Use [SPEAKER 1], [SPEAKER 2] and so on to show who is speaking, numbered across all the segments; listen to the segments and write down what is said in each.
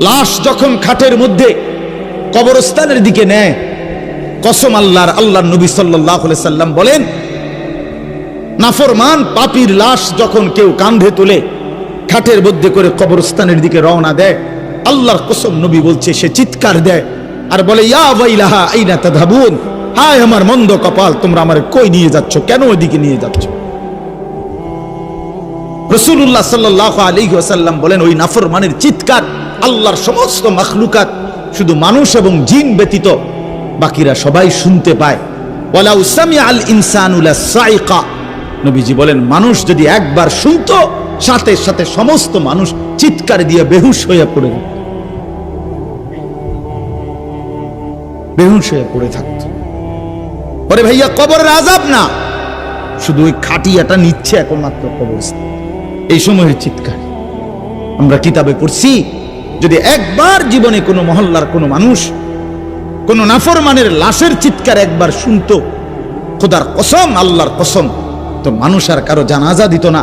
[SPEAKER 1] লাশ যখন খাটের মধ্যে কবরস্থানের দিকে নেয়, কসম আল্লাহর নবী সাল্লাল্লাহু আলাইহি সাল্লাম বলেন, নাফরমান পাপীর লাশ যখন কেউ কাঁধে তুলে খাটের মধ্যে করে কবরস্থানের দিকে রওনা দেয়, আল্লাহর কসম নবী বলছে সে চিৎকার দেয় আর বলে, ইয়া ওয়াইলাহা আইনা তাযহাবুন, হায় আমার মন্দ কপাল, তোমরা আমারে কই নিয়ে যাচ্ছ, কেন ওইদিকে নিয়ে যাচ্ছ? রাসূলুল্লাহ সাল্লাল্লাহু আলাইহি ওয়াসাল্লাম বলেন, ওই নাফরমানের চিৎকার আল্লাহর সমস্ত মাখলুকাত, শুধু মানুষ এবং জিন ব্যতীত বাকিরা সবাই শুনতে পায়। ওয়ালাউ সামিআল ইনসানু লাসাইকা, নবীজি বলেন মানুষ যদি একবার শুনতো, সাথে সাথে সমস্ত মানুষ চিৎকার দিয়ে বেহুশ হয়ে পড়ে যেত, বেহুশ হয়ে পড়ে থাকতো। ওরে ভাইয়া, কবরের আযাব না, শুধু ওই খাটিয়াটা নিচ্ছে একমাত্র কবরস্থান, এই সময়ের চিৎকার। আমরা কিতাবে পড়ছি, যদি একবার জীবনে কোনো মহল্লার কোনো মানুষ কোন নাফরমানের লাশের চিৎকার একবার শুনতো, খোদার কসম, আল্লাহর কসম, তো মানুষ আর কারো জানাজা দিত না,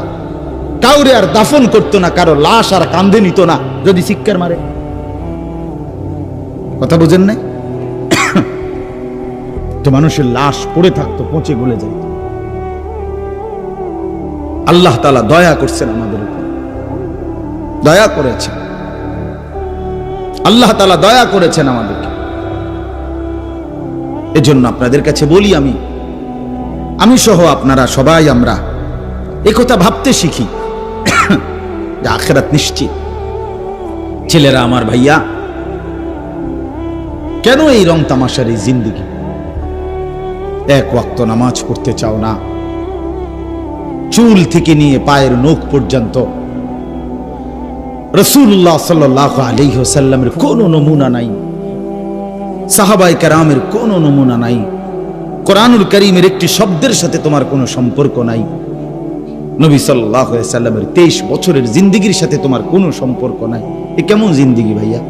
[SPEAKER 1] কাউরে আর দাফন করতো না, কারো লাশ আর কাঁধে নিত না যদি চিৎকার মারে। কথা বুঝেন নাই? তো মানুষের লাশ পড়ে থাকতো, পচে গলে যেত। আল্লাহ তাআলা দয়া করছেন আমাদের উপর, দয়া করেছেন আল্লাহ তাআলা, দয়া করেছেন আমাদেরকে। এজন্য আপনাদের কাছে বলি, আমি সহ আপনারা সবাই আমরা একথা ভাবতে শিখি যে আখিরাত নিশ্চিত। ছেলেরা আমার, ভাইয়া, কেন এই রং তামাশার এই জিন্দেগি? এক ওয়াক্ত নামাজ পড়তে চাও না, চুল থেকে নিয়ে পায়ের নখ পর্যন্ত রাসূলুল্লাহ সাল্লাল্লাহু আলাইহি ওয়াসাল্লামের কোনো নমুনা নাই, সাহাবায়ে কেরামের কোনো নমুনা নাই, কোরআনুল কারীমের একটি শব্দের সাথে তোমার কোনো সম্পর্ক নাই, নবী সাল্লাল্লাহু আলাইহি ওয়াসাল্লামের 23 বছরের জিন্দেগির সাথে তোমার কোনো সম্পর্ক নাই। এ কেমন জিন্দেগি ভাইয়া?